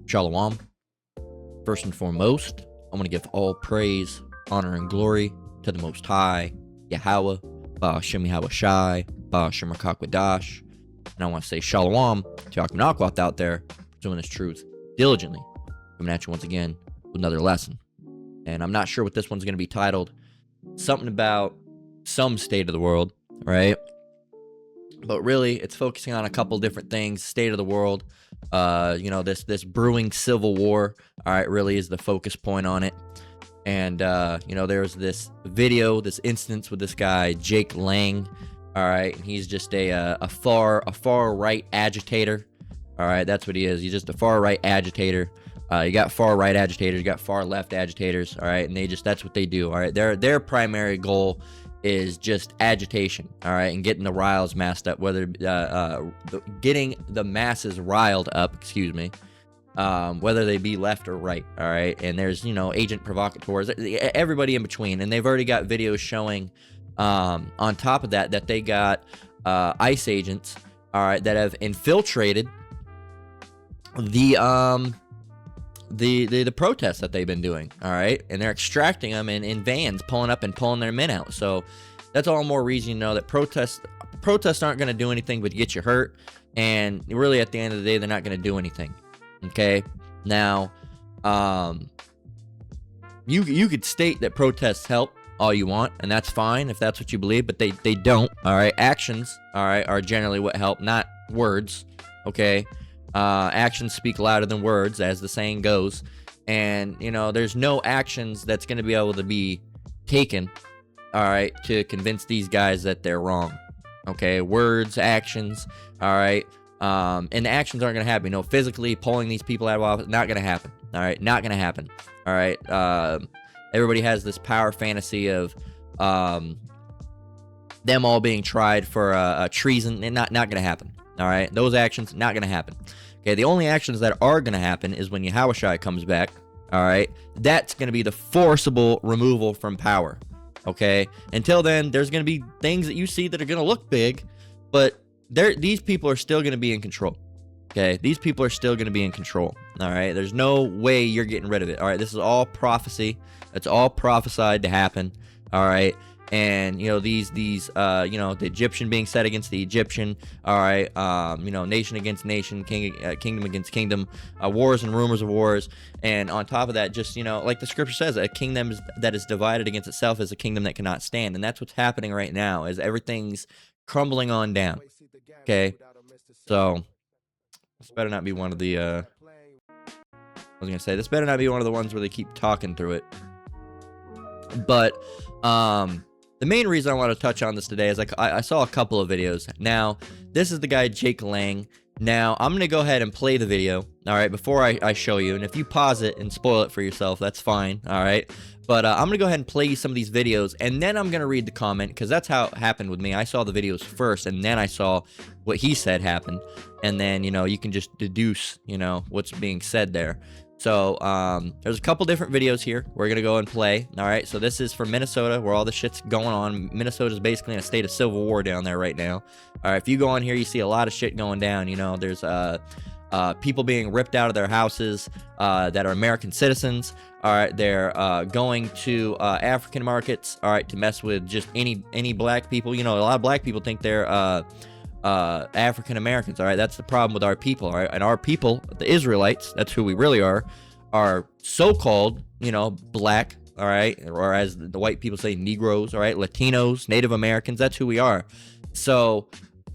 Shalom. First and foremost, I'm going to give all praise, honor, and glory to the Most High, Yahweh, Ba'ashem Yahweh Shai, Ba'ashem Rakakwadash. And I want to say Shalom to Akminakwat out there, doing this truth diligently. Coming at you once again with another lesson. And I'm not sure what this one's going to be titled. Something about some state of the world, right? But really, it's focusing on a couple different things. State of the world, this brewing civil war, all right, really is the focus point on it. And, there's this video, this instance with this guy, Jake Lang, all right, and he's just a far right agitator, all right, that's what he is. He's just a far right agitator. You got far right agitators, you got far left agitators, all right, and that's what they do, all right. Their primary goal is just agitation, all right, and getting the riles massed up, whether getting the masses riled up, whether they be left or right, all right. And there's agent provocateurs, everybody in between, and they've already got videos showing on top of that they got ICE agents, all right, that have infiltrated the protests that they've been doing, all right, and they're extracting them in vans, pulling up and pulling their men out. So that's all more reason that protests aren't going to do anything but get you hurt, and really at the end of the day they're not going to do anything. Okay, now you could state that protests help all you want, and that's fine if that's what you believe, but they don't, all right. Actions, all right, are generally what help, not words. Okay, actions speak louder than words, as the saying goes. And there's no actions that's going to be able to be taken, all right, to convince these guys that they're wrong. Okay, words, actions, all right, and the actions aren't going to happen. Physically pulling these people out of office, not going to happen. All right, not going to happen. All right, everybody has this power fantasy of them all being tried for treason, and not going to happen. All right, those actions not going to happen. Okay, the only actions that are going to happen is when Yahushua comes back. All right, that's going to be the forcible removal from power. Okay, until then, there's going to be things that you see that are going to look big, but these people are still going to be in control. Okay, these people are still going to be in control. All right, there's no way you're getting rid of it. All right, this is all prophecy. It's all prophesied to happen. All right. And the Egyptian being set against the Egyptian, all right, nation against nation, kingdom against kingdom, wars and rumors of wars, and on top of that, just like the scripture says, a kingdom that is divided against itself is a kingdom that cannot stand, and that's what's happening right now, is everything's crumbling on down. Okay, so this better not be one of the. I was gonna say this better not be one of the ones where they keep talking through it, but the main reason I want to touch on this today is I saw a couple of videos. Now, this is the guy Jake Lang. Now, I'm going to go ahead and play the video, all right, before I show you. And if you pause it and spoil it for yourself, that's fine, all right? But I'm going to go ahead and play you some of these videos, and then I'm going to read the comment, because that's how it happened with me. I saw the videos first, and then I saw what he said happened. And then, you can just deduce, what's being said there. So there's a couple different videos here we're going to go and play. All right, so this is from Minnesota, where all the shit's going on. Minnesota's basically in a state of civil war down there right now. All right, if you go on here, you see a lot of shit going down. There's people being ripped out of their houses that are American citizens. All right, they're going to African markets, all right, to mess with just any black people. A lot of black people think they're African Americans. All right, that's the problem with our people. All right, and our people, the Israelites, that's who we really are so-called black, all right, or as the white people say, Negroes, all right, Latinos, Native Americans. That's who we are. So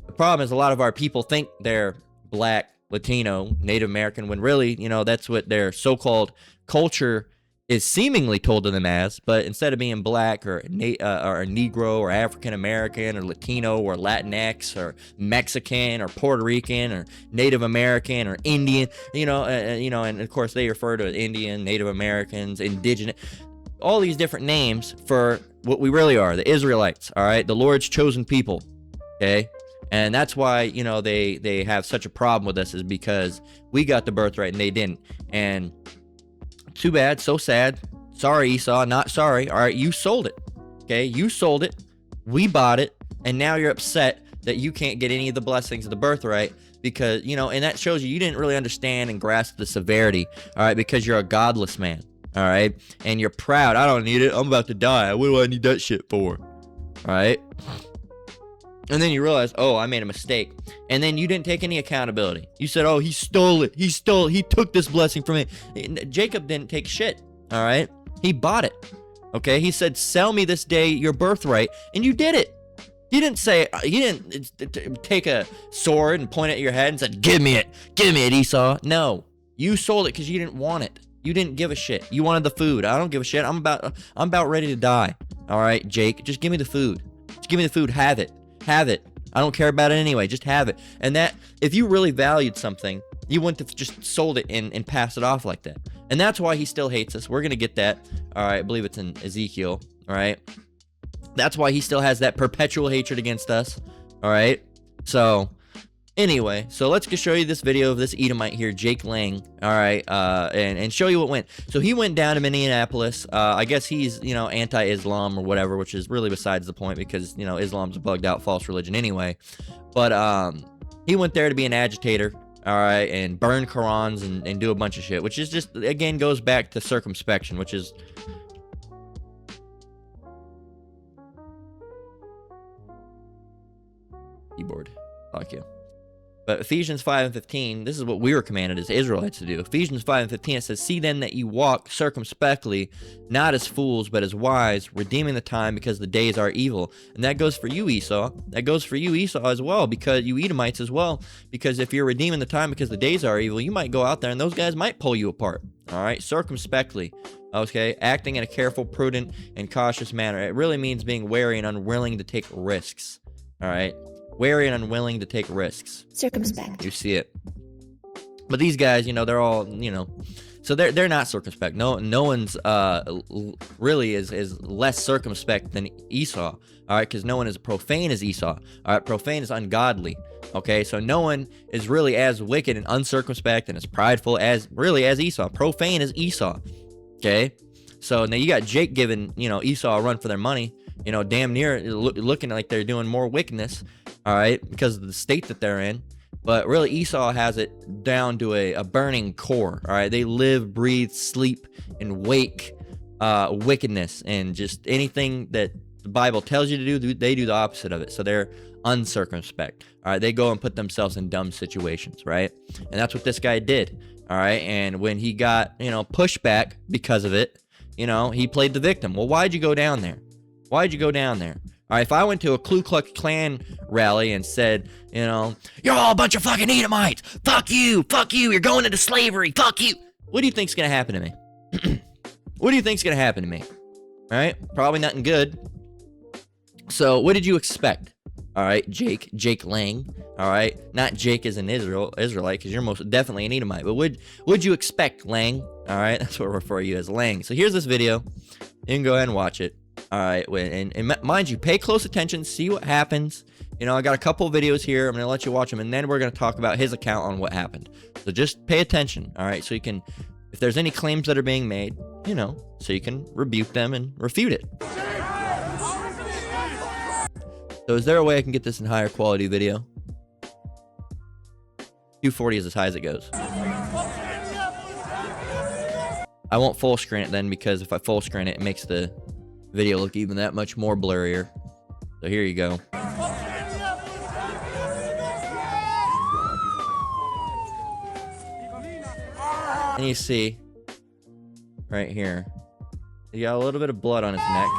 the problem is a lot of our people think they're black, Latino, Native American, when really that's what their so-called culture is seemingly told to them as. But instead of being black or Negro or African American or Latino or Latinx or Mexican or Puerto Rican or Native American or Indian, and of course they refer to Indian, Native Americans, indigenous, all these different names for what we really are, the Israelites, all right, the Lord's chosen people. Okay, and that's why they have such a problem with us, is because we got the birthright and they didn't. And too bad, so sad. Sorry, Esau, not sorry. All right, you sold it. Okay, you sold it. We bought it, and now you're upset that you can't get any of the blessings of the birthright because, you know, and that shows you didn't really understand and grasp the severity, all right, because you're a godless man, all right, and you're proud. I don't need it. I'm about to die. What do I need that shit for? All right. And then you realize, oh, I made a mistake. And then you didn't take any accountability. You said, oh, he stole it. He took this blessing from me. Jacob didn't take shit, all right? He bought it, okay? He said, sell me this day your birthright, and you did it. You didn't say, you didn't take a sword and point it at your head and said, give me it, Esau. No, you sold it because you didn't want it. You didn't give a shit. You wanted the food. I don't give a shit. I'm about ready to die, all right, Jake? Just give me the food. Just give me the food. Have it. Have it. I don't care about it anyway. Just have it. And that, if you really valued something, you wouldn't have just sold it and passed it off like that. And that's why he still hates us. We're going to get that. All right. I believe it's in Ezekiel. All right. That's why he still has that perpetual hatred against us. All right. So anyway, so let's just show you this video of this Edomite here, Jake Lang. All right. And show you what went. So he went down to Minneapolis. I guess he's, you know, anti-Islam or whatever, which is really besides the point because, you know, Islam's a bugged out false religion anyway. But he went there to be an agitator. All right. And burn Qurans and do a bunch of shit, which is just, again, goes back to circumspection, which is. Keyboard. Fuck you. But Ephesians 5:15, this is what we were commanded as Israelites to do. Ephesians 5:15, it says, see then that you walk circumspectly, not as fools, but as wise, redeeming the time because the days are evil. And that goes for you, Esau. That goes for you, Esau, as well, because you Edomites as well. Because if you're redeeming the time because the days are evil, you might go out there and those guys might pull you apart. All right, circumspectly. Okay, acting in a careful, prudent, and cautious manner. It really means being wary and unwilling to take risks. All right. Wary and unwilling to take risks. Circumspect. You see it. But these guys, you know, they're all, you know, so they're not circumspect. No one's really is less circumspect than Esau. All right, because no one is profane as Esau. All right, profane is ungodly. Okay, so no one is really as wicked and uncircumspect and as prideful as Esau. Profane is Esau. Okay, so now you got Jake giving, you know, Esau a run for their money. You know, damn near looking like they're doing more wickedness, all right, because of the state that they're in. But really, Esau has it down to a burning core, all right? They live, breathe, sleep, and wake wickedness. And just anything that the Bible tells you to do, they do the opposite of it. So they're uncircumspect, all right? They go and put themselves in dumb situations, right? And that's what this guy did, all right? And when he got, you know, pushback because of it, you know, he played the victim. Well, why'd you go down there? Why'd you go down there? All right, if I went to a Ku Klux Klan rally and said, you know, you're all a bunch of fucking Edomites. Fuck you. You're going into slavery. Fuck you. What do you think's going to happen to me? What do you think's going to happen to me? All right, probably nothing good. So what did you expect? All right, Jake Lang. All right, not Jake as an Israelite, because you're most definitely an Edomite. But would you expect, Lang? All right, that's what I refer to you as, Lang. So here's this video. You can go ahead and watch it. All right, and mind you, pay close attention, see what happens. You know, I got a couple of videos here. I'm going to let you watch them, and then we're going to talk about his account on what happened. So just pay attention, all right? So you can, if there's any claims that are being made, you know, so you can rebuke them and refute it. So is there a way I can get this in higher quality video? 240 is as high as it goes. I won't full screen it then, because if I full screen it, it makes the video look even that much more blurrier. So here you go. And you see right here, he got a little bit of blood on his neck.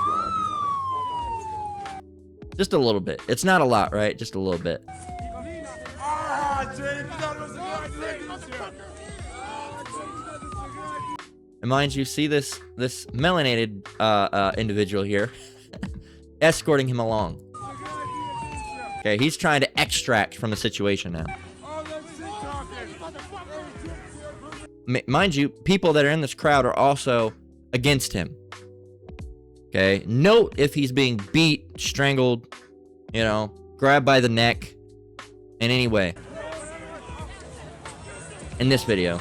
Just a little bit. It's not a lot, right? Just a little bit. And mind you, see this melanated individual here escorting him along. Okay, he's trying to extract from the situation now. Mind you, people that are in this crowd are also against him. Okay, note if he's being beat, strangled, you know, grabbed by the neck in any way. In this video.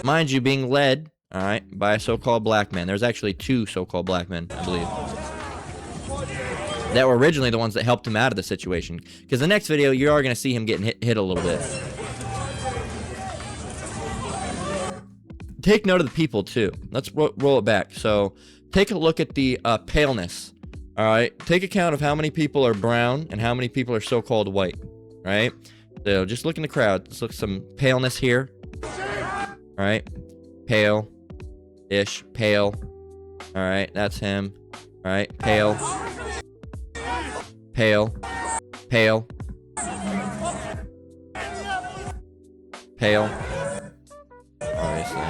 Mind you, being led, all right, by a so-called black man. There's actually two so-called black men, I believe. that were originally the ones that helped him out of the situation. Because the next video, you are going to see him getting hit a little bit. Take note of the people, too. Let's roll it back. So, take a look at the paleness. All right? Take account of how many people are brown and how many people are so-called white. All right? So, just look in the crowd. Let's look at some paleness here. All right? Pale-ish. Pale. All right? That's him. All right? Pale. Pale. Pale. Pale. Obviously.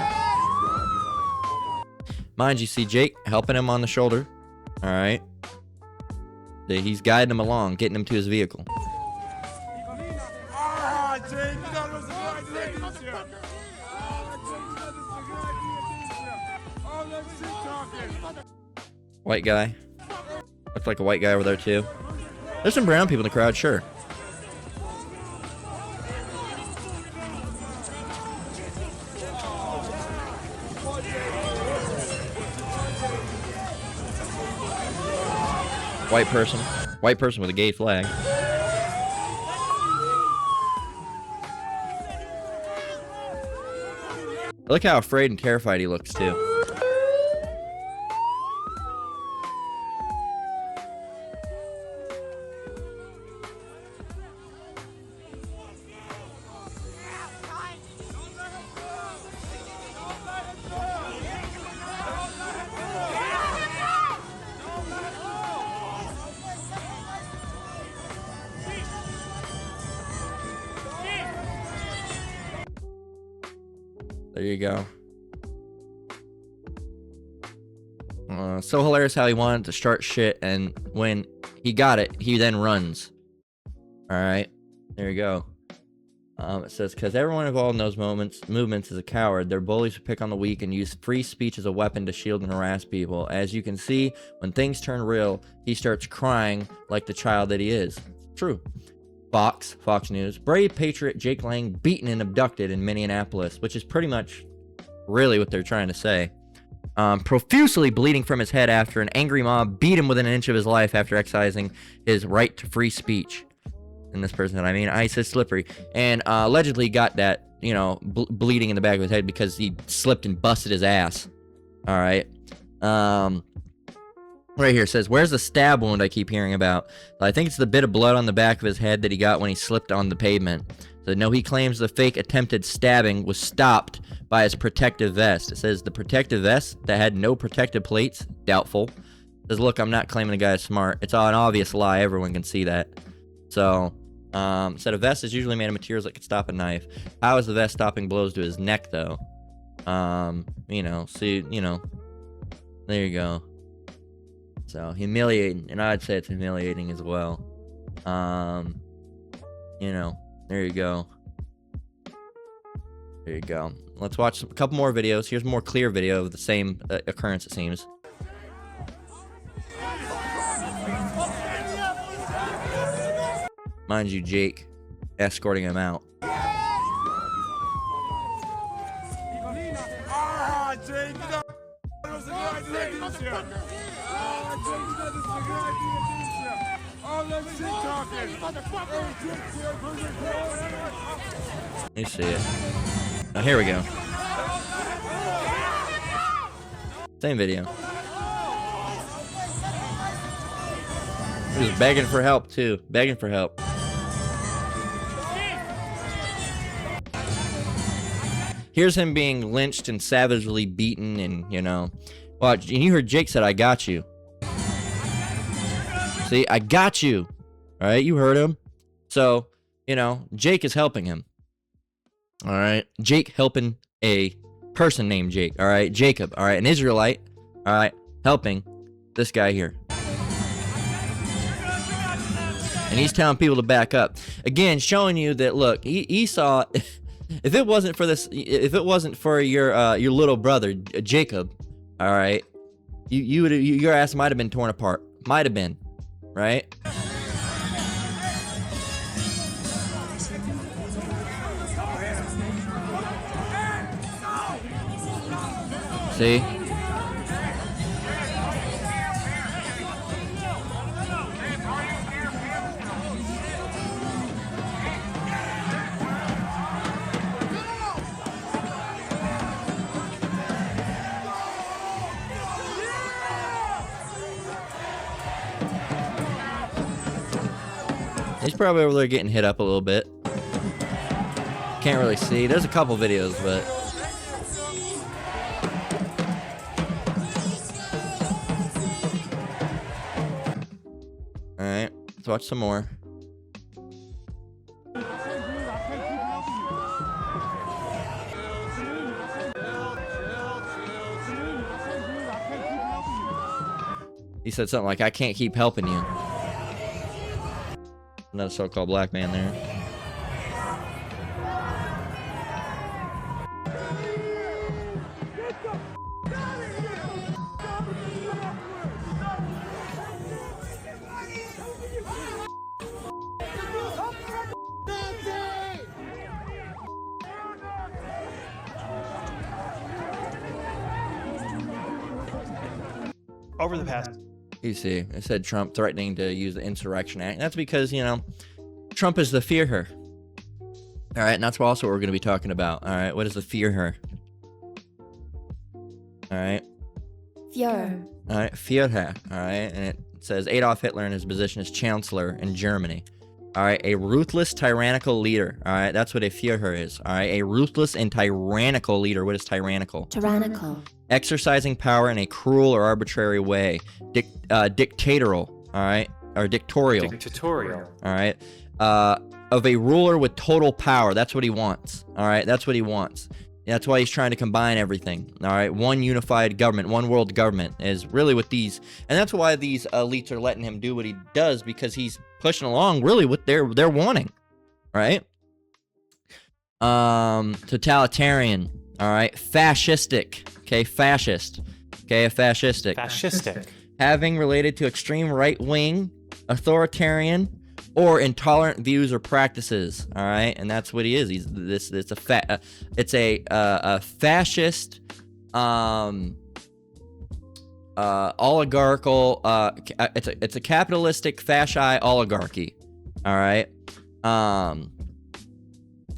Mind you, see Jake helping him on the shoulder. Alright. He's guiding him along, getting him to his vehicle. White guy. Looks like a white guy over there, too. There's some brown people in the crowd, sure. White person. White person with a gay flag. Look how afraid and terrified he looks, too. There you go. So hilarious how he wanted to start shit, and when he got it, he then runs. Alright, there you go. It says, because everyone involved in those movements is a coward. They're bullies who pick on the weak and use free speech as a weapon to shield and harass people. As you can see, when things turn real, he starts crying like the child that he is. True. Fox News. Brave patriot Jake Lang beaten and abducted in Minneapolis, which is pretty much really what they're trying to say. Profusely bleeding from his head after an angry mob beat him within an inch of his life after exercising his right to free speech. And this person, ice is slippery. And allegedly got that, bleeding in the back of his head because he slipped and busted his ass. All right. Right here, it says, where's the stab wound I keep hearing about? I think it's the bit of blood on the back of his head that he got when he slipped on the pavement. So, no, he claims the fake attempted stabbing was stopped by his protective vest. It says the protective vest that had no protective plates, doubtful. It says, look, I'm not claiming the guy is smart. It's an obvious lie. Everyone can see that. So, said a vest is usually made of materials that could stop a knife. How is the vest stopping blows to his neck, though? There you go. So, humiliating. And I'd say it's humiliating as well. There you go. There you go. Let's watch a couple more videos. Here's a more clear video of the same occurrence, it seems. Mind you, Jake escorting him out. You see it. Oh, here we go. Same video. He was begging for help, too. Begging for help. Here's him being lynched and savagely beaten and, Well, you heard Jake said, I got you. See, I got you. All right, you heard him. So, Jake is helping him. All right, Jake helping a person named Jake. All right, Jacob. All right, an Israelite. All right, helping this guy here. And he's telling people to back up. Again, showing you that, look, Esau, if it wasn't for your little brother, Jacob, all right, your ass might have been torn apart. Might have been, right? See? He's probably over there getting hit up a little bit. Can't really see. There's a couple videos, but... Alright, let's watch some more. He said something like, I can't keep helping you. Another so-called black man there. Over the past... You see, it said Trump threatening to use the Insurrection Act. That's because, you know, Trump is the fear her. All right, and that's also what we're going to be talking about. All right, what is the fear her? All right. Führer. All right, Führer. All right, and it says Adolf Hitler in his position as Chancellor in Germany. All right, a ruthless, tyrannical leader. All right, that's what a Führer is. All right, a ruthless and tyrannical leader. What is tyrannical? Tyrannical. Exercising power in a cruel or arbitrary way. Dictatorial. All right, or dictatorial. Dictatorial. All right, of a ruler with total power. That's what he wants. All right, that's what he wants. That's why he's trying to combine everything. All right, one unified government, one world government is really what these, and that's why these elites are letting him do what he does, because he's pushing along really what they're wanting, right? Totalitarian. All right, fascistic. Okay, fascist. Okay, a fascistic. Fascistic. Having related to extreme right wing, authoritarian, or intolerant views or practices. All right, and that's what he is. He's this. It's a fascist, oligarchical. It's a capitalistic fasci oligarchy. All right,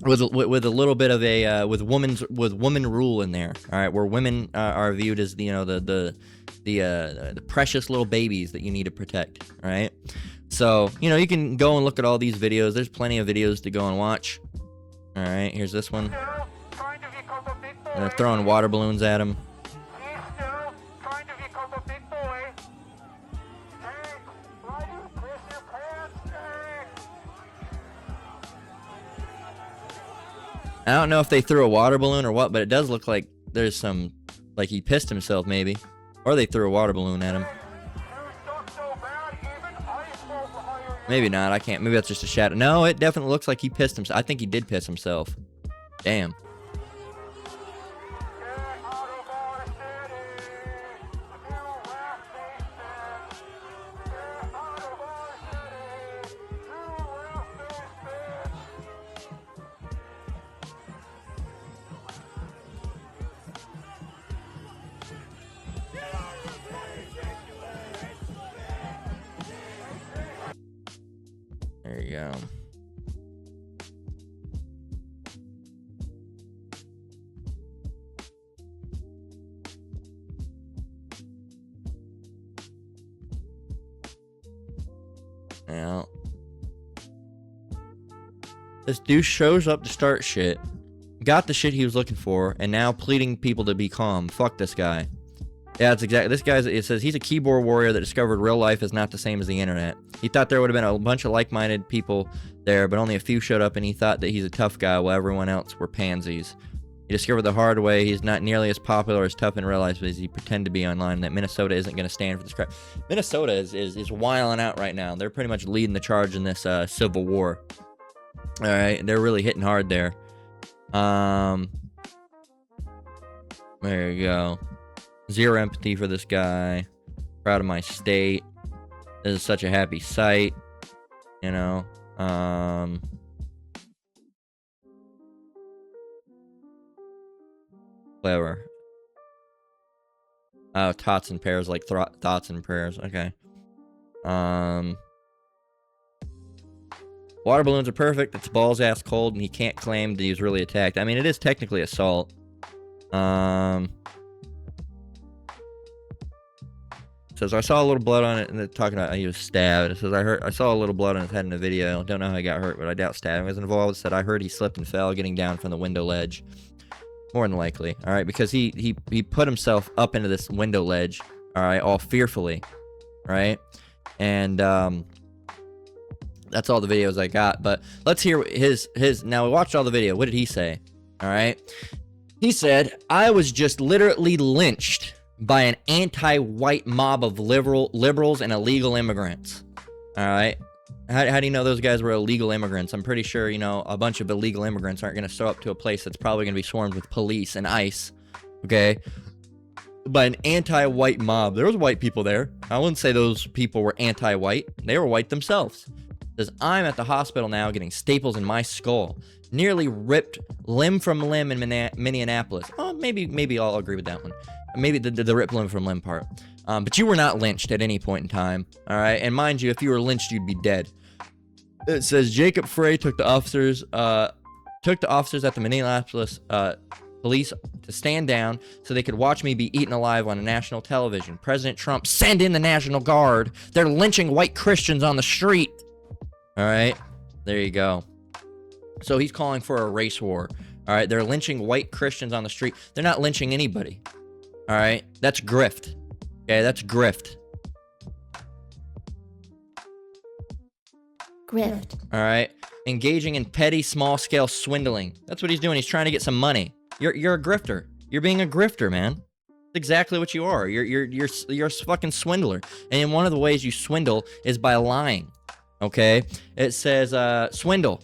with a little bit of a with woman rule in there. All right, where women are viewed as the precious little babies that you need to protect. All right. So, you can go and look at all these videos. There's plenty of videos to go and watch. All right, here's this one. And they're throwing water balloons at him. I don't know if they threw a water balloon or what, but it does look like there's some, like he pissed himself maybe. Or they threw a water balloon at him. Maybe not, I can't. Maybe that's just a shadow. No, it definitely looks like he pissed himself. I think he did piss himself. Damn. There you go. Now, this dude shows up to start shit, got the shit he was looking for, and now pleading people to be calm. Fuck this guy. Yeah, it's exactly. This guy's, it says he's a keyboard warrior that discovered real life is not the same as the internet. He thought there would have been a bunch of like-minded people there, but only a few showed up, and he thought that he's a tough guy while everyone else were pansies. He discovered the hard way he's not nearly as popular or as tough in real life as he pretended to be online, and that Minnesota isn't going to stand for this crap. Minnesota is wilding out right now. They're pretty much leading the charge in this civil war. All right, they're really hitting hard there. There you go. Zero empathy for this guy. Proud of my state. This is such a happy sight. You know. Clever. Oh, tots and pears, like thoughts and prayers. Okay. Water balloons are perfect. It's balls ass cold, and he can't claim that he was really attacked. I mean, it is technically assault. says, I saw a little blood on it, and they're talking about he was stabbed. It says, I saw a little blood on his head in the video. Don't know how he got hurt, but I doubt stabbing was involved. It said, I heard he slipped and fell getting down from the window ledge. More than likely, all right, because he put himself up into this window ledge, all right, all fearfully, right? And that's all the videos I got. But let's hear his. Now we watched all the video. What did he say? All right, he said, I was just literally lynched by an anti-white mob of liberals and illegal immigrants. All right. How do you know those guys were illegal immigrants? I'm pretty sure, you know, a bunch of illegal immigrants aren't going to show up to a place that's probably going to be swarmed with police and ICE. Okay. By an anti-white mob. There was white people there. I wouldn't say those people were anti-white. They were white themselves. Says, I'm at the hospital now getting staples in my skull. Nearly ripped limb from limb in Minneapolis. Oh, maybe I'll agree with that one. Maybe the rip limb from limb part. But you were not lynched at any point in time. All right. And mind you, if you were lynched, you'd be dead. It says Jacob Frey took the officers at the Minneapolis police to stand down so they could watch me be eaten alive on national television. President Trump, send in the National Guard. They're lynching white Christians on the street. All right. There you go. So he's calling for a race war. All right. They're lynching white Christians on the street. They're not lynching anybody. All right. That's grift. Okay. That's grift. Grift. All right. Engaging in petty, small-scale swindling. That's what he's doing. He's trying to get some money. You're a grifter. You're being a grifter, man. That's exactly what you are. You're a fucking swindler. And one of the ways you swindle is by lying. Okay. It says swindle.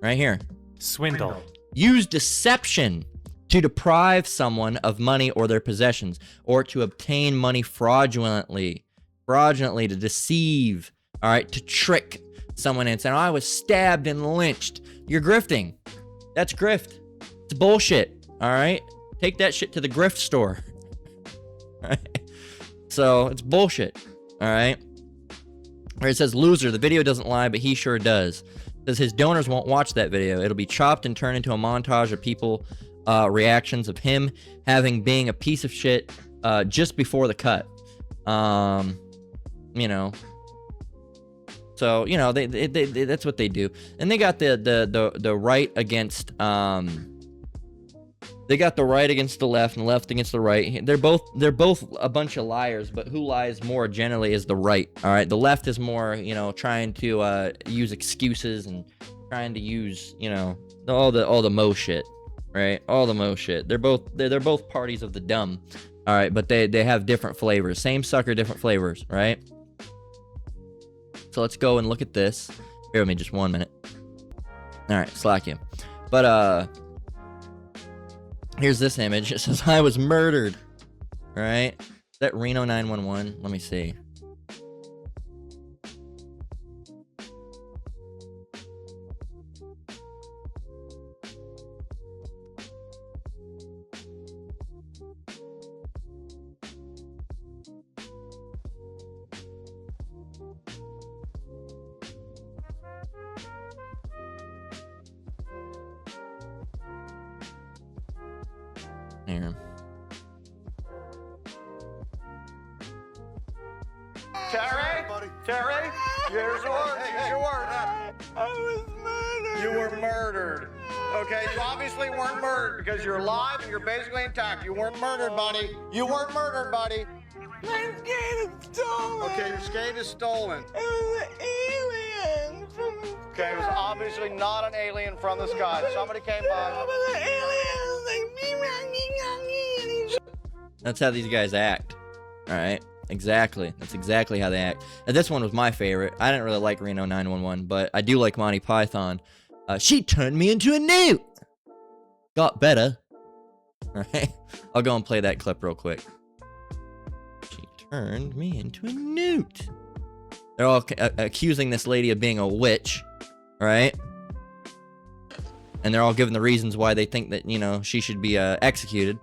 Right here. Swindle. Use deception to deprive someone of money or their possessions, or to obtain money fraudulently. Fraudulently, to deceive. All right. To trick someone and saying, oh, I was stabbed and lynched. You're grifting. That's grift. It's bullshit. All right. Take that shit to the grift store. All right. So it's bullshit. All right. Where it says loser. The video doesn't lie, but he sure does. It says his donors won't watch that video. It'll be chopped and turned into a montage of people reactions of him being a piece of shit just before the cut. You know. So, you know, they that's what they do. And they got the right against they got the right against the left and the left against the right. They're both a bunch of liars, but who lies more generally is the right. All right, the left is more, you know, trying to use excuses and trying to use, you know, all the mo shit, right? All the mo shit. They're both parties of the dumb. All right, but they have different flavors. Same sucker, different flavors, right? So let's go and look at this. Bear with me just 1 minute. All right, slack you. But here's this image. It says I was murdered. All right, is that Reno 911? Let me see. Here. Terry, here's your word. Here's your word. I was murdered. You were murdered. Okay, you obviously weren't murdered because you're alive and you're basically intact. You weren't murdered, buddy. You weren't murdered, buddy. My skate is stolen. Okay, your skate is stolen. It was an alien from the Okay, it was sky. obviously not an alien from the sky. Somebody came It by. was an alien. Like, That's how these guys act. All right. Exactly. That's exactly how they act. And this one was my favorite. I didn't really like Reno 911, but I do like Monty Python. She turned me into a newt. Got better. All right. I'll go and play that clip real quick. She turned me into a newt. They're all accusing this lady of being a witch, right? And they're all giving the reasons why they think that, you know, she should be executed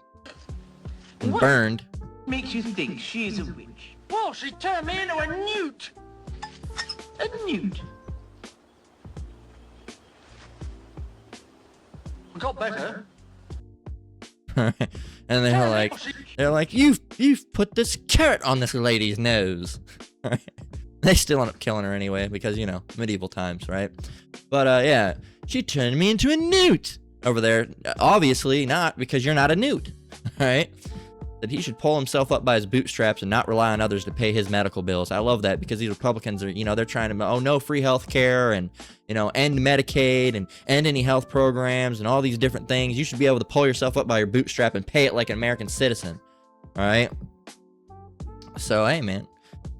and burned. Makes you think she's a witch? well, she turned me into a newt. A newt? Got better. And And they're like, you've put this carrot on this lady's nose. They still end up killing her anyway because, you know, medieval times, right? But yeah, she turned me into a newt over there. Obviously not, because you're not a newt, right? That he should pull himself up by his bootstraps and not rely on others to pay his medical bills. I love that, because these Republicans are, you know, they're trying to, oh, no free health care and, you know, end Medicaid and end any health programs and all these different things. You should be able to pull yourself up by your bootstrap and pay it like an American citizen, all right? So, hey, man.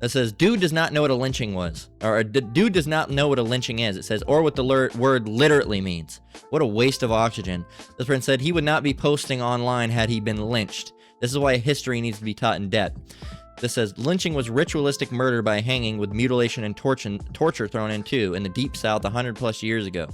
It says, dude does not know what a lynching was. Or, dude does not know what a lynching is. It says, or what the word literally means. What a waste of oxygen. This person said he would not be posting online had he been lynched. This is why history needs to be taught in depth. This says, lynching was ritualistic murder by hanging with mutilation and torture thrown in too in the Deep South 100 plus years ago.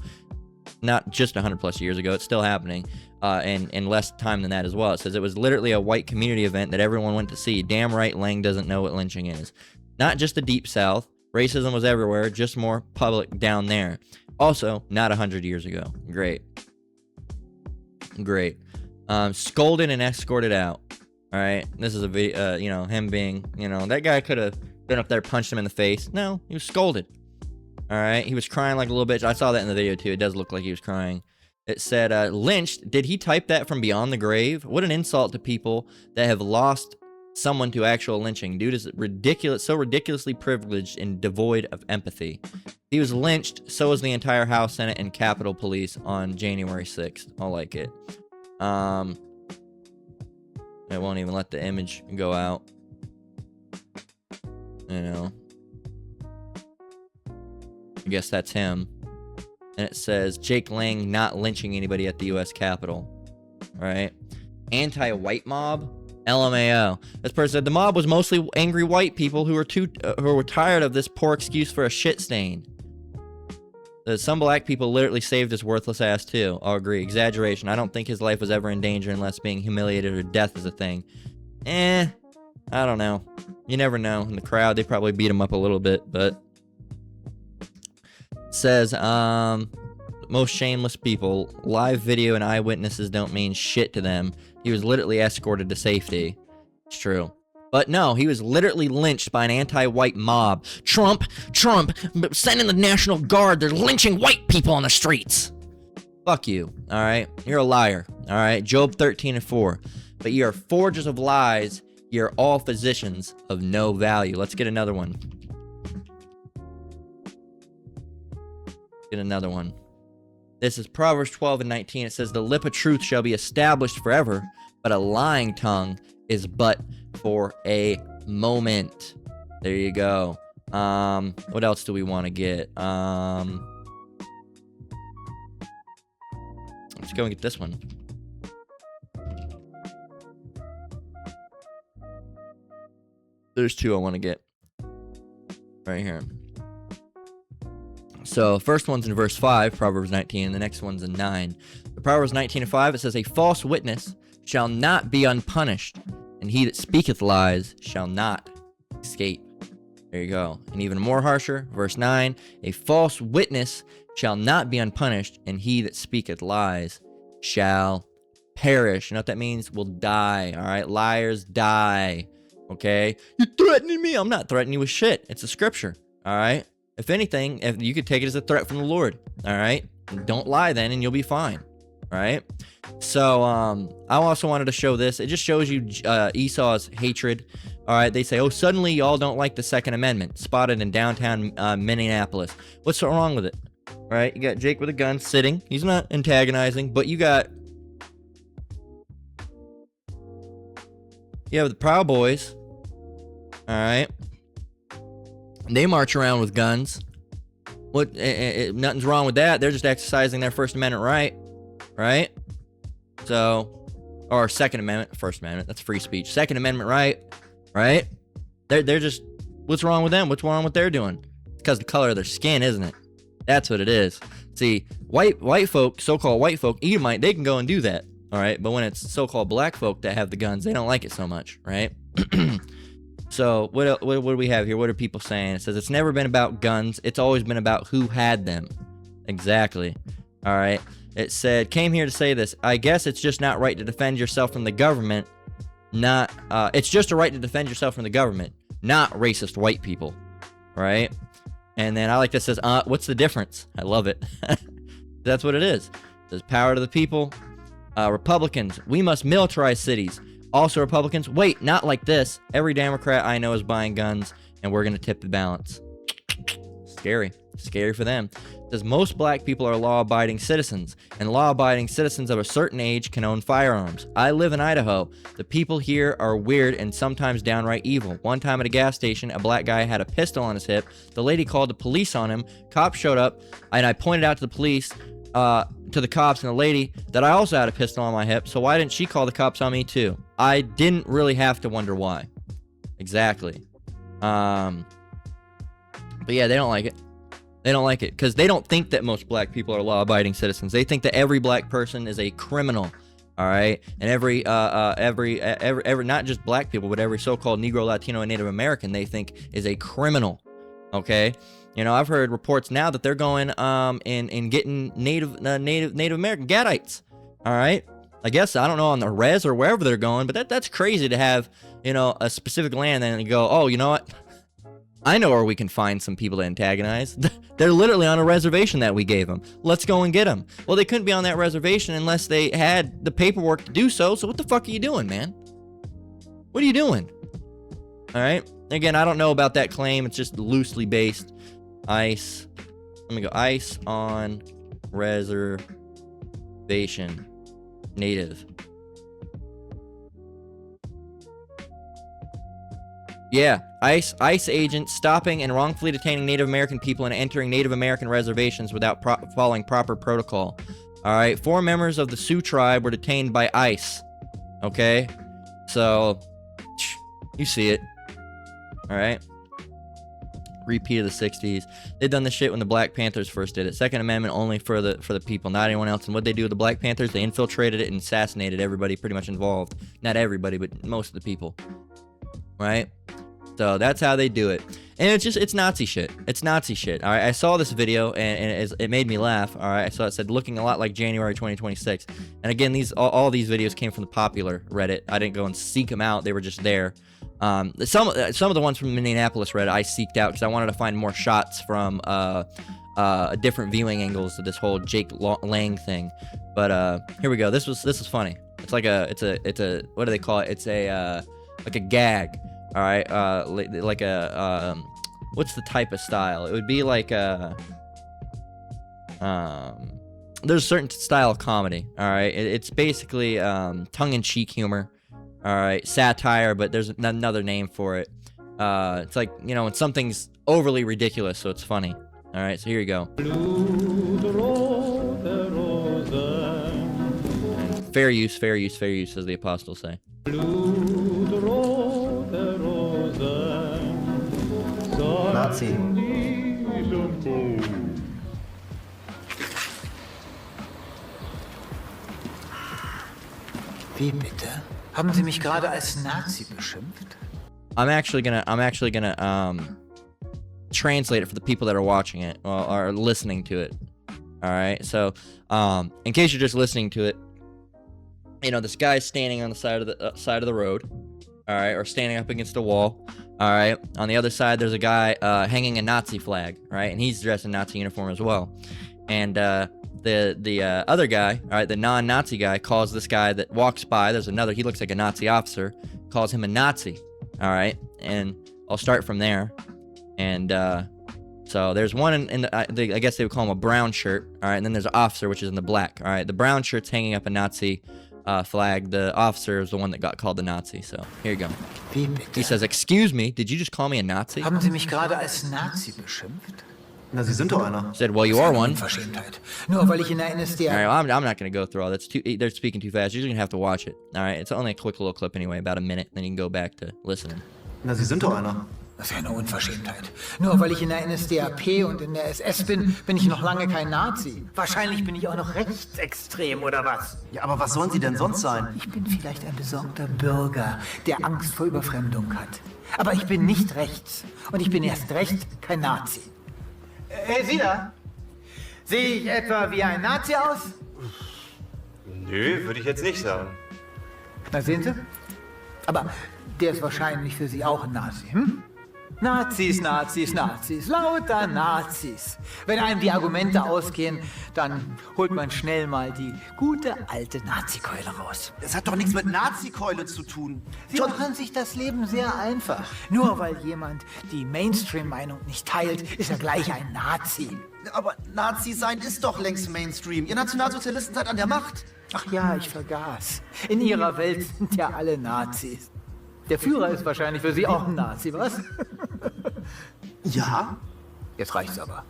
Not just 100 plus years ago, it's still happening. And in less time than that as well. It says it was literally a white community event that everyone went to see. Damn right Lang doesn't know what lynching is. Not just the Deep South. Racism was everywhere, just more public down there. Also, not 100 years ago. Great. Scolded and escorted out. All right, this is a video, you know, him being, you know, that guy could have been up there, punched him in the face. No, he was scolded. All right, he was crying like a little bitch. I saw that in the video too. It does look like he was crying. It said, lynched. Did he type that from beyond the grave? What an insult to people that have lost someone to actual lynching. Dude is ridiculous, so ridiculously privileged and devoid of empathy. He was lynched, so was the entire House, Senate, and Capitol Police on January 6th. I like it. It won't even let the image go out. You know. I guess that's him. And it says, Jake Lang not lynching anybody at the U.S. Capitol. Right? Anti-white mob? LMAO. This person said, the mob was mostly angry white people who were tired of this poor excuse for a shit stain. Some black people literally saved his worthless ass too. I'll agree. Exaggeration. I don't think his life was ever in danger unless being humiliated or death is a thing. I don't know. You never know. In the crowd, they probably beat him up a little bit, but... It says, most shameless people. Live video and eyewitnesses don't mean shit to them. He was literally escorted to safety. It's true. But no, he was literally lynched by an anti-white mob. Trump, send in the National Guard. They're lynching white people on the streets. Fuck you, all right? You're a liar, all right? Job 13:4. But you are forgers of lies. You're all physicians of no value. Let's get another one. Get another one. This is Proverbs 12:19. It says, the lip of truth shall be established forever, but a lying tongue is but for a moment. There you go. What else do we want to get? Let's go and get this one. There's two I want to get. Right here. So, first one's in verse 5, Proverbs 19, and the next one's in 9. The Proverbs 19:5, it says, a false witness shall not be unpunished, and he that speaketh lies shall not escape. There you go. And even more harsher, verse 9, a false witness shall not be unpunished, and he that speaketh lies shall perish. You know what that means? Will die, all right? Liars die, okay? You're threatening me. I'm not threatening you with shit. It's a scripture, all right? If anything, if you could take it as a threat from the Lord, all right? Don't lie then, and you'll be fine, all right? So, I also wanted to show this. It just shows you Esau's hatred, all right? They say, oh, suddenly y'all don't like the Second Amendment, spotted in downtown Minneapolis. What's so wrong with it, all right? You got Jake with a gun sitting. He's not antagonizing, but you have the Proud Boys, all right? They march around with guns. Nothing's wrong with that. They're just exercising their First Amendment right? So, or Second Amendment, First Amendment, that's free speech. Second Amendment right? They're just, what's wrong with them? What's wrong with they're doing? It's because the color of their skin, isn't it? That's what it is. See, white folk, so-called white folk, Edomite, they can go and do that, all right? But when it's so-called black folk that have the guns, they don't like it so much, right? So, what do we have here? What are people saying? It says, it's never been about guns. It's always been about who had them. Exactly. All right. It said, came here to say this. I guess it's just not right to defend yourself from the government. It's just a right to defend yourself from the government, not racist white people, right? And then I like this says, what's the difference? I love it. That's what it is. It says power to the people. Republicans, we must militarize cities. Also Republicans, wait, not like this. Every Democrat I know is buying guns, and we're going to tip the balance. Scary. Scary for them. It says most black people are law-abiding citizens, and law-abiding citizens of a certain age can own firearms. I live in Idaho. The people here are weird and sometimes downright evil. One time at a gas station, a black guy had a pistol on his hip. The lady called the police on him. Cops showed up, and I pointed out to the police, to the cops and the lady, that I also had a pistol on my hip, so why didn't she call the cops on me too? I didn't really have to wonder why. Exactly. But yeah, they don't like it. They don't like it because they don't think that most black people are law-abiding citizens. They think that every black person is a criminal, all right? And every not just black people, but every so-called Negro, Latino, and Native American they think is a criminal, okay? You know, I've heard reports now that they're going and getting Native American Gadites, all right? I guess, I don't know, on the res or wherever they're going, but that's crazy to have, you know, a specific land and then you go, oh, you know what? I know where we can find some people to antagonize. They're literally on a reservation that we gave them. Let's go and get them. Well, they couldn't be on that reservation unless they had the paperwork to do so. So what the fuck are you doing, man? What are you doing? All right. Again, I don't know about that claim. It's just loosely based. ICE. Let me go. ICE on reservation. Native. Yeah, ICE agents stopping and wrongfully detaining Native American people and entering Native American reservations without following proper protocol. All right, 4 members of the Sioux tribe were detained by ICE. Okay, so you see it. All right. Repeat of the 60s. They've done this shit when the Black Panthers first did it. Second Amendment only for the people, not anyone else. And what they do with the Black Panthers, they infiltrated it and assassinated everybody pretty much involved. Not everybody, but most of the people. Right? So that's how they do it. And it's Nazi shit. It's Nazi shit. All right. I saw this video and it made me laugh. All right. I saw it said looking a lot like January 2026. And again, all these videos came from the popular Reddit. I didn't go and seek them out. They were just there. Some of the ones from Minneapolis Reddit I seeked out because I wanted to find more shots from different viewing angles to this whole Jake Lang thing. But here we go. This is funny. It's like it's a what do they call it? It's a like a gag. All right, like a what's the type of style? It would be like a there's a certain style of comedy. All right, it's basically tongue-in-cheek humor. All right, satire, but there's another name for it. It's like, you know, when something's overly ridiculous, so it's funny. All right, so here you go. And fair use, as the apostles say. Nazi. Wie bitte? Haben Sie mich gerade als Nazi beschimpft? I'm actually gonna translate it for the people that are watching it or are listening to it. All right, so in case you're just listening to it, you know, this guy's standing on the side of the road, all right, or standing up against a wall. All right. On the other side, there's a guy hanging a Nazi flag, right? And he's dressed in Nazi uniform as well. And the other guy, all right, the non-Nazi guy, calls this guy that walks by. There's another. He looks like a Nazi officer. Calls him a Nazi. All right. And I'll start from there. And so there's one in the, I guess they would call him a brown shirt. All right. And then there's an officer, which is in the black. All right. The brown shirt's hanging up a Nazi flag. The officer is the one that got called the Nazi. So here you go. Wie bitte? He says, "Excuse me, did you just call me a Nazi?" Haben Sie mich gerade als Nazi beschimpft? Na, Sie sind doch einer. Said, "Well, you are one." Unverschämtheit. Nur weil ich in der All NSDAP... right, well, I'm not going to go through all that. They're speaking too fast. You're just going to have to watch it. All right, it's only a quick little clip anyway, about a minute. Then you can go back to listening. Na, Sie sind doch einer. Das ist eine Unverschämtheit. Nur weil ich in der NSDAP und in der SS bin, bin ich noch lange kein Nazi. Wahrscheinlich bin ich auch noch rechtsextrem, oder was? Ja, aber was sollen Sie denn sonst sein? Ich bin vielleicht ein besorgter Bürger, der Angst vor Überfremdung hat. Aber ich bin nicht rechts. Und ich bin erst recht kein Nazi. Hey, Sie da? Sehe ich etwa wie ein Nazi aus? Nö, würde ich jetzt nicht sagen. Na sehen Sie? Aber der ist wahrscheinlich für Sie auch ein Nazi, hm? Nazis, Nazis, Nazis, lauter Nazis. Wenn einem die Argumente ausgehen, dann holt man schnell mal die gute alte Nazikeule raus. Das hat doch nichts mit Nazikeule zu tun. Sie machen sich das Leben sehr einfach. Nur weil jemand die Mainstream-Meinung nicht teilt, ist er gleich ein Nazi. Aber Nazi sein ist doch längst Mainstream. Ihr Nationalsozialisten seid an der Macht. Ach ja, ich vergaß. In Ihrer Welt sind ja alle Nazis. Der Führer ist wahrscheinlich für Sie auch ein Nazi, was? Ja? Jetzt reicht's aber.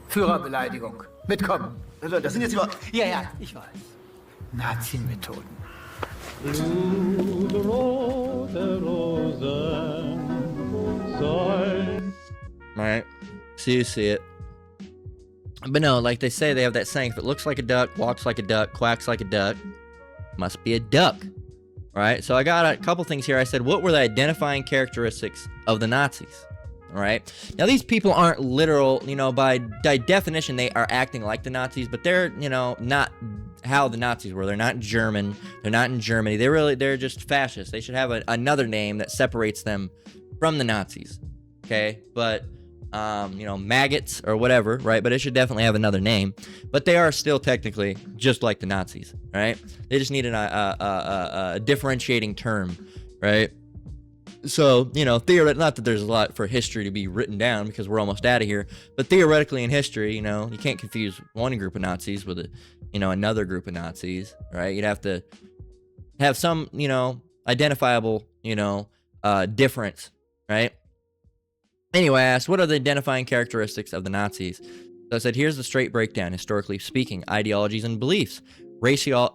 Führerbeleidigung. Mitkommen. Das sind jetzt über... Ja, ja, ich weiß. Nazi-Methoden. Alright. So you see it. But no, like they say, they have that saying, if it looks like a duck, walks like a duck, quacks like a duck, must be a duck. Right? So I got a couple things here. I said, what were the identifying characteristics of the Nazis? All right. Now, these people aren't literal, by definition, they are acting like the Nazis, but they're, not how the Nazis were. They're not German. They're not in Germany. They're just fascists. They should have another name that separates them from the Nazis. Okay. But, maggots or whatever, right? But it should definitely have another name. But they are still technically just like the Nazis, right? They just need a differentiating term, right? So, theoretically, not that there's a lot for history to be written down because we're almost out of here, but theoretically in history, you can't confuse one group of Nazis with another group of Nazis, right? You'd have to have some, identifiable, difference, right? Anyway, I asked, what are the identifying characteristics of the Nazis? So I said, here's the straight breakdown, historically speaking, ideologies and beliefs. Racial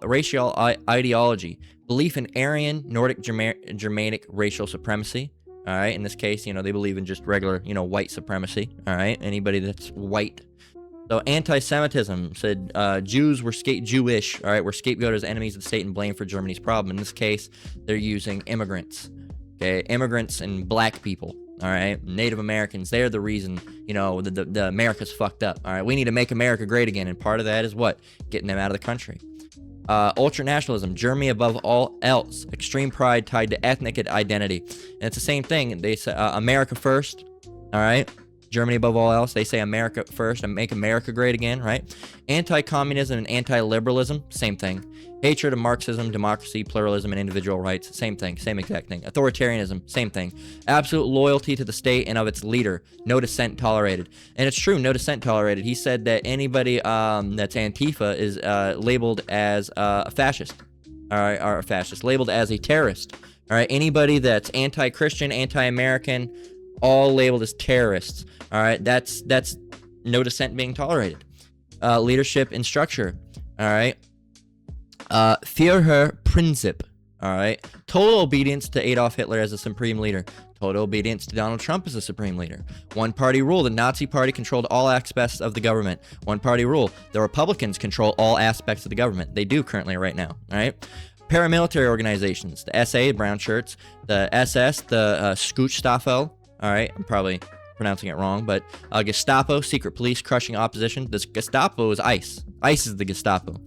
ideology, belief in Aryan, Nordic, Germanic racial supremacy. All right, in this case, they believe in just regular, white supremacy. All right, anybody that's white. So anti-Semitism said Jews were Jewish. All right, were scapegoated as enemies of the state and blamed for Germany's problem. In this case, they're using immigrants. Okay, immigrants and black people. All right, Native Americans, they're the reason, the America's fucked up. All right, we need to make America great again, and part of that is what? Getting them out of the country. Ultranationalism, Germany above all else, extreme pride tied to ethnic identity. And it's the same thing. They say America first, all right? Germany above all else. They say America first and make America great again, right? Anti-communism and anti-liberalism, same thing. Hatred of Marxism, democracy, pluralism, and individual rights, same thing, same exact thing. Authoritarianism, same thing. Absolute loyalty to the state and of its leader, no dissent tolerated. And it's true, no dissent tolerated. He said that anybody that's Antifa is labeled as a fascist, all right, or a fascist, labeled as a terrorist, all right? Anybody that's anti-Christian, anti-American, all labeled as terrorists, all right? That's no dissent being tolerated. Leadership and structure, all right? Führerprinzip, all right? Total obedience to Adolf Hitler as a supreme leader. Total obedience to Donald Trump as a supreme leader. One-party rule. The Nazi Party controlled all aspects of the government. One-party rule. The Republicans control all aspects of the government. They do currently right now, all right? Paramilitary organizations. The SA, brown shirts. The SS, the Gestapo, all right? I'm probably pronouncing it wrong, but Gestapo, secret police, crushing opposition. This Gestapo is ICE. ICE is the Gestapo.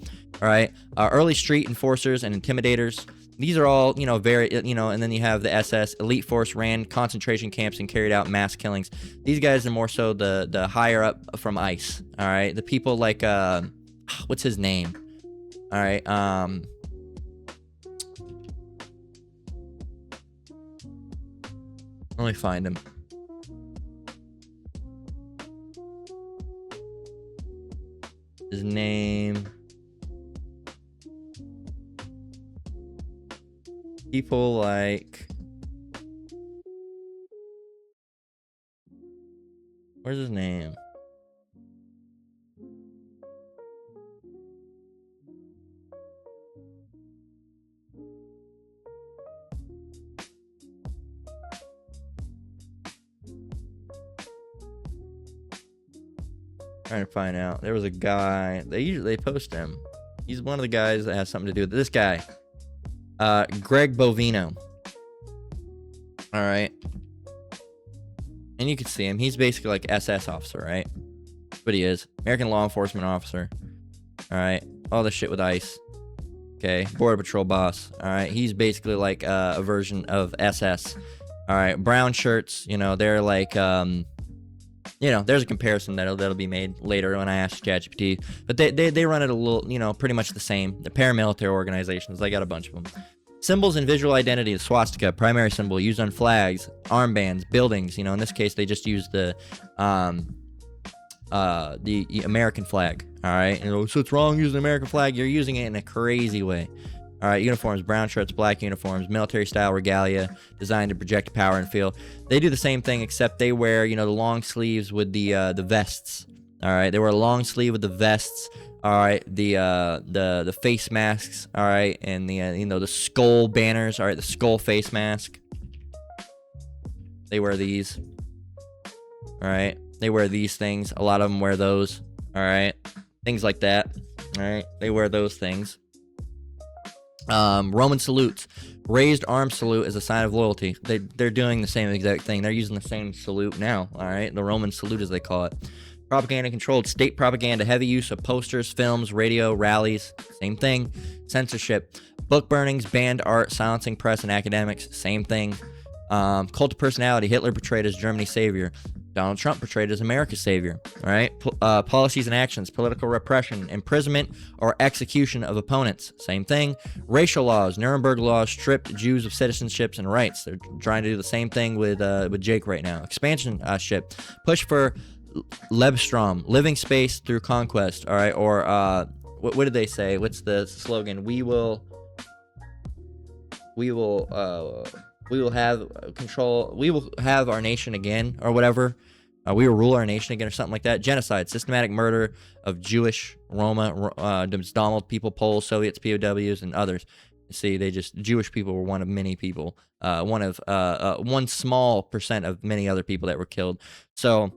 All right, early street enforcers and intimidators. These are all, very, and then you have the SS, elite force, ran concentration camps and carried out mass killings. These guys are more so the higher up from ICE. All right, the people like, what's his name? All right, let me find him. His name. People like, where's his name? Trying to find out. There was a guy, they post him. He's one of the guys that has something to do with this guy. Greg Bovino. All right. And you can see him. He's basically like SS officer, right? That's what he is. American law enforcement officer. All right. All this shit with ICE. Okay, Border Patrol boss. All right, he's basically like a version of SS. All right, brown shirts. They're like there's a comparison that'll be made later when I ask ChatGPT. But they run it a little, pretty much the same. The paramilitary organizations. I got a bunch of them. Symbols and visual identity, the swastika, primary symbol, used on flags, armbands, buildings. In this case, they just used the American flag. All right, so it's wrong using the American flag. You're using it in a crazy way. All right, uniforms, brown shirts, black uniforms, military-style regalia, designed to project power and feel. They do the same thing, except they wear, the long sleeves with the vests. All right, they wear a long sleeve with the vests. All right, the face masks, all right, and the skull banners, all right, the skull face mask. They wear these. All right, they wear these things. A lot of them wear those. All right, things like that. All right, they wear those things. Roman salutes, raised arm salute is a sign of loyalty. They're doing the same exact thing. They're using the same salute now. All right, the Roman salute as they call it. Propaganda controlled, state propaganda, heavy use of posters, films, radio, rallies, same thing. Censorship, book burnings, banned art, silencing press and academics, same thing. Cult of personality, Hitler portrayed as Germany's savior. Donald Trump portrayed as America's savior. All right, policies and actions, political repression, imprisonment or execution of opponents, same thing. Racial laws, Nuremberg laws stripped Jews of citizenships and rights. They're trying to do the same thing with Jake right now. Expansion ship, push for Lebstrom, living space through conquest. All right, or what did they say? What's the slogan? We will have control. We will have our nation again, or whatever. We will rule our nation again, or something like that. Genocide, systematic murder of Jewish, Roma, Donald people, Poles, Soviets, POWs, and others. See, Jewish people were one of many people, one small percent of many other people that were killed. So,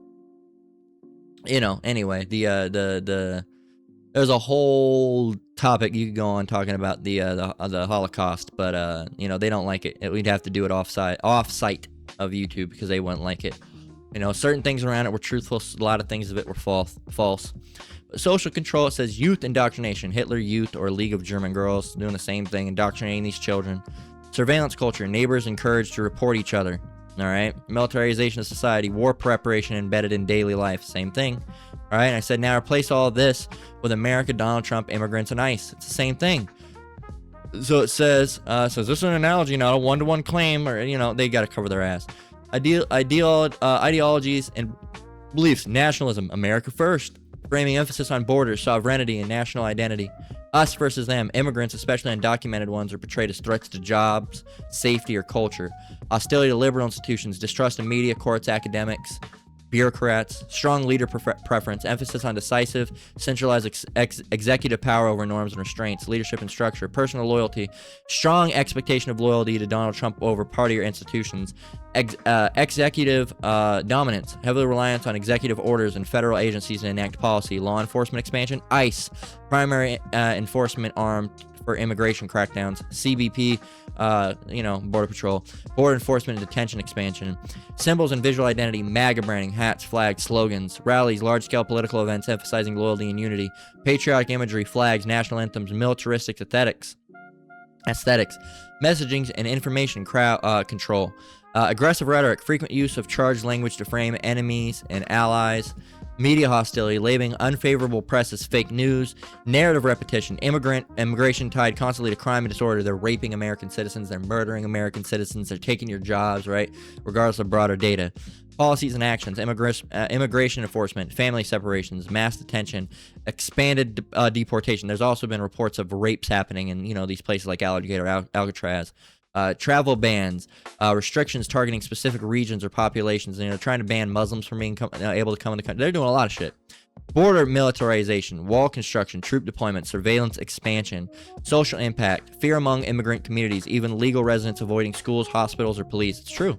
anyway, there's a whole topic you could go on talking about the Holocaust, but they don't like it. We'd have to do it off-site of YouTube because they wouldn't like it. Certain things around it were truthful. A lot of things of it were false. Social control, it says youth indoctrination. Hitler Youth or League of German Girls doing the same thing, indoctrinating these children. Surveillance culture, neighbors encouraged to report each other. All right, militarization of society, war preparation embedded in daily life, same thing. All right, and I said now replace all of this with America, Donald Trump, immigrants, and ICE. It's the same thing. So it says this is an analogy, not a one-to-one claim, or they got to cover their ass. Ideologies and beliefs: nationalism, America first, framing emphasis on borders, sovereignty, and national identity. Us versus them. Immigrants, especially undocumented ones, are portrayed as threats to jobs, safety, or culture. Hostility to liberal institutions, distrust in media, courts, academics, bureaucrats, strong leader preference, emphasis on decisive, centralized executive power over norms and restraints, leadership and structure, personal loyalty, strong expectation of loyalty to Donald Trump over party or institutions, executive dominance, heavily reliance on executive orders and federal agencies to enact policy, law enforcement expansion, ICE, primary enforcement arm for immigration crackdowns, CBP, Border Patrol, border enforcement and detention expansion, symbols and visual identity, MAGA branding, hats, flags, slogans, rallies, large-scale political events emphasizing loyalty and unity, patriotic imagery, flags, national anthems, militaristic aesthetics, messaging and information control, aggressive rhetoric, frequent use of charged language to frame enemies and allies, media hostility, labeling unfavorable press as fake news, narrative repetition, immigration tied constantly to crime and disorder. They're raping American citizens, they're murdering American citizens, they're taking your jobs, right? Regardless of broader data. Policies and actions, immigration enforcement, family separations, mass detention, expanded deportation. There's also been reports of rapes happening in, these places like Alcatraz. Travel bans, restrictions targeting specific regions or populations, trying to ban Muslims from being able to come in the country. They're doing a lot of shit. Border militarization, wall construction, troop deployment, surveillance expansion, social impact, fear among immigrant communities, even legal residents avoiding schools, hospitals, or police. It's true.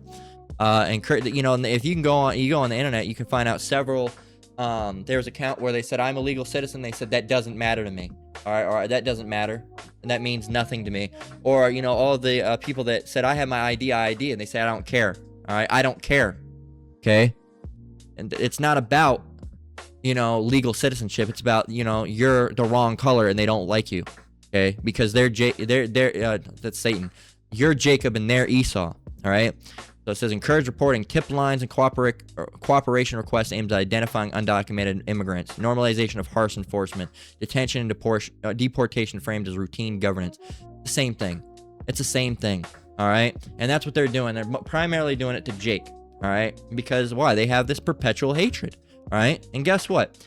And if you go on the internet, you can find out several. There's an account where they said I'm a legal citizen. They said that doesn't matter to me. All right, that doesn't matter, and that means nothing to me. Or all the people that said I have my ID, and they say I don't care. All right, I don't care. Okay, and it's not about legal citizenship. It's about you're the wrong color and they don't like you. Okay, because that's Satan. You're Jacob and they're Esau. All right. So it says encourage reporting tip lines and cooperation requests aimed at identifying undocumented immigrants, normalization of harsh enforcement, detention and deportation framed as routine governance. The same thing. It's the same thing. All right. And that's what they're doing. They're primarily doing it to Jake. All right. Because why? They have this perpetual hatred. All right. And guess what?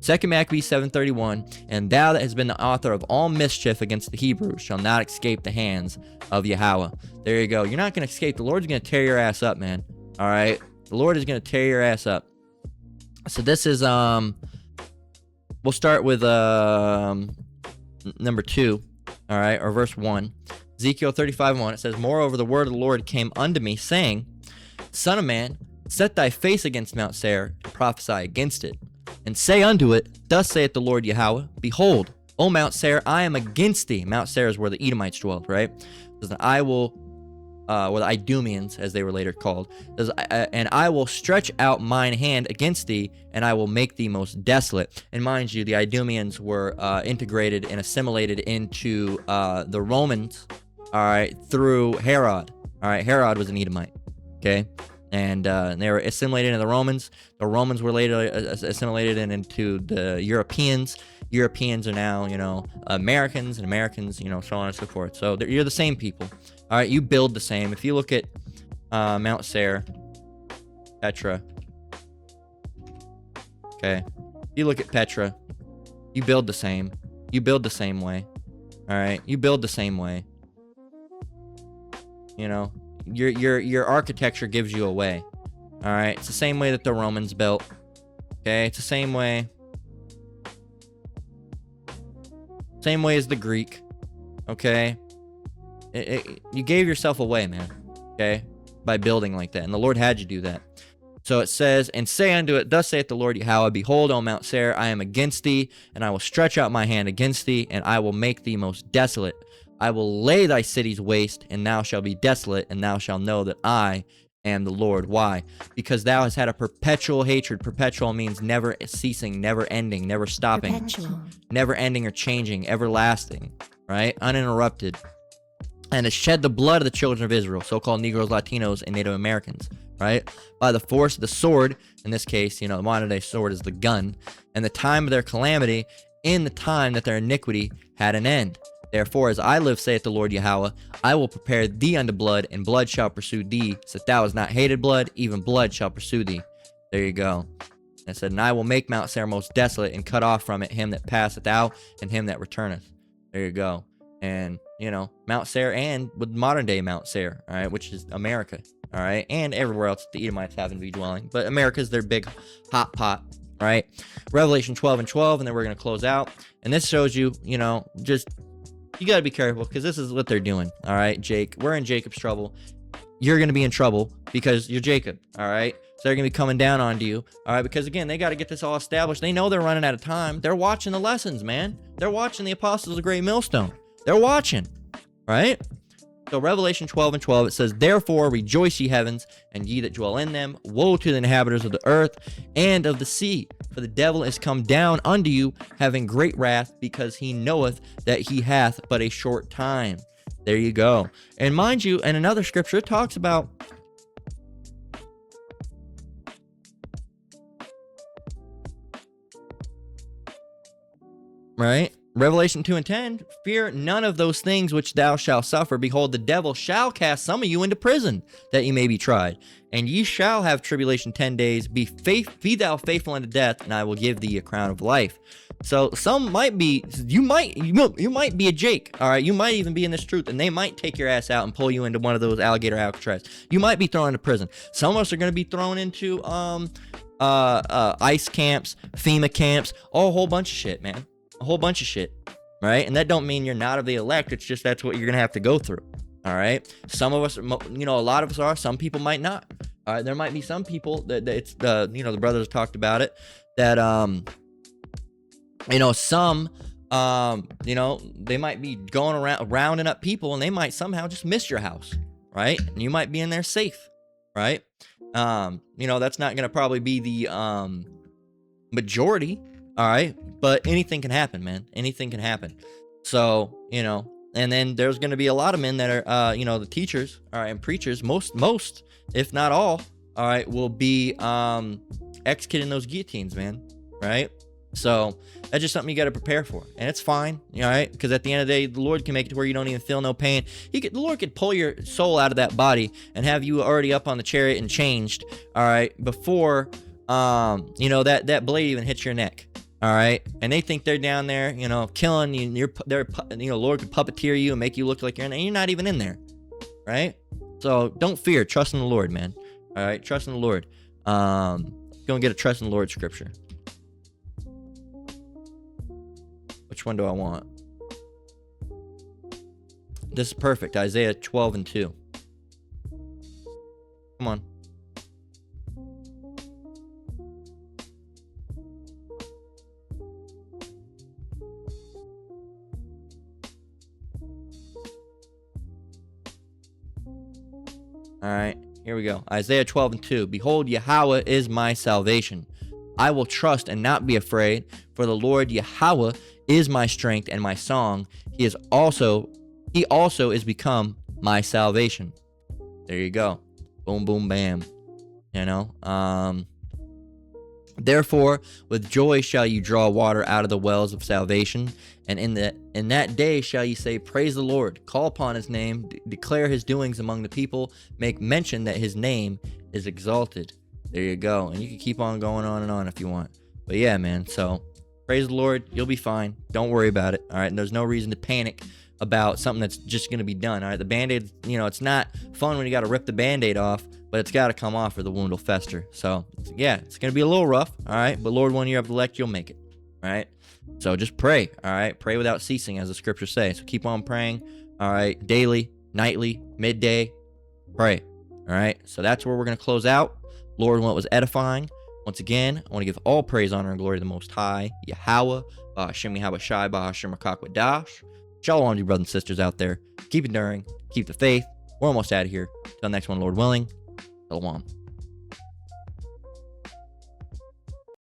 2 Maccabees 7:31, and thou that has been the author of all mischief against the Hebrews shall not escape the hands of Yahweh. There you go. You're not going to escape. The Lord's going to tear your ass up, man. All right? The Lord is going to tear your ass up. So this is, we'll start with number 2, all right, or verse 1. Ezekiel 35:1, it says, moreover, the word of the Lord came unto me, saying, Son of man, set thy face against Mount Seir, and prophesy against it. And say unto it, thus saith the Lord Yahweh, behold, O Mount Seir, I am against thee. Mount Seir is where the Edomites dwelt, right? It says, I will, or the Idumeans, as they were later called, it says, and I will stretch out mine hand against thee, and I will make thee most desolate. And mind you, the Idumeans were integrated and assimilated into the Romans, all right, through Herod. All right, Herod was an Edomite, okay? And they were assimilated into the Romans. The Romans were later assimilated into the Europeans. Europeans are now, Americans, and Americans, so on and so forth. So you're the same people. All right, you build the same. If you look at Mount Seir, Petra, okay, you look at Petra, you build the same. You build the same way. All right, you build the same way. Your architecture gives you away. All right, it's the same way that the Romans built. Okay, it's the same way as the Greek. Okay, you gave yourself away, man. Okay, by building like that, and the Lord had you do that. So it says, and say unto it, thus saith the Lord Yahweh, behold, O Mount Seir, I am against thee, and I will stretch out my hand against thee, and I will make thee most desolate. I will lay thy cities waste, and thou shalt be desolate, and thou shalt know that I am the Lord. Why? Because thou hast had a perpetual hatred. Perpetual means never ceasing, never ending, never stopping. Perpetual. Never ending or changing, everlasting, right? Uninterrupted. And has shed the blood of the children of Israel, so-called Negroes, Latinos, and Native Americans, right? By the force of the sword, in this case, the modern-day sword is the gun, and the time of their calamity, in the time that their iniquity had an end. Therefore, as I live, saith the Lord Yahweh, I will prepare thee unto blood, and blood shall pursue thee, so that thou hast not hated blood, even blood shall pursue thee. There you go. And it said, and I will make Mount Seir most desolate, and cut off from it him that passeth out, and him that returneth. There you go. And, Mount Seir, and with modern day Mount Seir, all right, which is America, all right, and everywhere else the Edomites happen to be dwelling. But America's their big hot pot, right? Revelation 12:12, and then we're going to close out. And this shows you, just... You got to be careful, because this is what they're doing, all right, Jake? We're in Jacob's trouble. You're going to be in trouble because you're Jacob, all right? So they're going to be coming down onto you, all right? Because, again, they got to get this all established. They know they're running out of time. They're watching the lessons, man. They're watching the Apostles of Great Millstone. They're watching, right? So Revelation 12:12, it says, therefore rejoice, ye heavens, and ye that dwell in them. Woe to the inhabitants of the earth and of the sea. For the devil is come down unto you, having great wrath, because he knoweth that he hath but a short time. There you go. And mind you, in another scripture, it talks about... Right? Revelation 2:10, fear none of those things which thou shalt suffer. Behold, the devil shall cast some of you into prison, that ye may be tried. And ye shall have tribulation 10 days. Be thou faithful unto death, and I will give thee a crown of life. So some might be, you might be a Jake, all right? You might even be in this truth, and they might take your ass out and pull you into one of those alligator Alcatraz. You might be thrown into prison. Some of us are going to be thrown into ICE camps, FEMA camps, a whole bunch of shit, man. A whole bunch of shit, right? And that don't mean you're not of the elect. It's just that's what you're gonna have to go through. All right. Some of us, a lot of us are. Some people might not. All right. There might be some people that it's the brothers talked about it that some they might be going around rounding up people, and they might somehow just miss your house, right? And you might be in there safe, right? That's not gonna probably be the majority. All right, but anything can happen, man. Anything can happen. So, you know, and then there's going to be a lot of men that are, you know, the teachers, all right, and preachers, most, if not all, all right, will be executing those guillotines, man, right? So that's just something you got to prepare for, and it's fine, all right? Because at the end of the day, the Lord can make it to where you don't even feel no pain. The Lord could pull your soul out of that body and have you already up on the chariot and changed, all right, before, you know, that blade even hits your neck. All right, and they think they're down there, you know, killing you. You know, Lord could puppeteer you and make you look like you're in there, and you're not even in there, right? So don't fear, trust in the Lord, man. All right, trust in the Lord. Go get a trust in the Lord scripture. Which one do I want? This is perfect. Isaiah 12:2. Come on. All right, here we go. Isaiah 12:2. Behold, Yahweh is my salvation. I will trust and not be afraid, for the Lord Yahweh is my strength and my song. He also is become my salvation. There you go. Boom, boom, bam. You know, therefore, with joy shall you draw water out of the wells of salvation, and in that day shall you say, praise the Lord, call upon his name, declare his doings among the people, make mention that his name is exalted. There you go. And you can keep on going on and on if you want. But yeah, man, so praise the Lord, you'll be fine. Don't worry about it. All right, and there's no reason to panic about something that's just going to be done. All right, the Band-Aid, you know, it's not fun when you got to rip the Band-Aid off, but it's got to come off or the wound will fester. So, yeah, it's going to be a little rough, all right? But Lord, when you're of the elect, you'll make it, all right? So just pray, all right? Pray without ceasing, as the scriptures say. So keep on praying, all right? Daily, nightly, midday, pray, all right? So that's where we're going to close out. Lord, when it was edifying. Once again, I want to give all praise, honor, and glory to the Most High, Yahweh, Ba'ashem Yahweh Shai, Ba'ashem Rakak Dash. Shalom to you brothers and sisters out there. Keep enduring, keep the faith. We're almost out of here. Till next one, Lord willing. Shalom.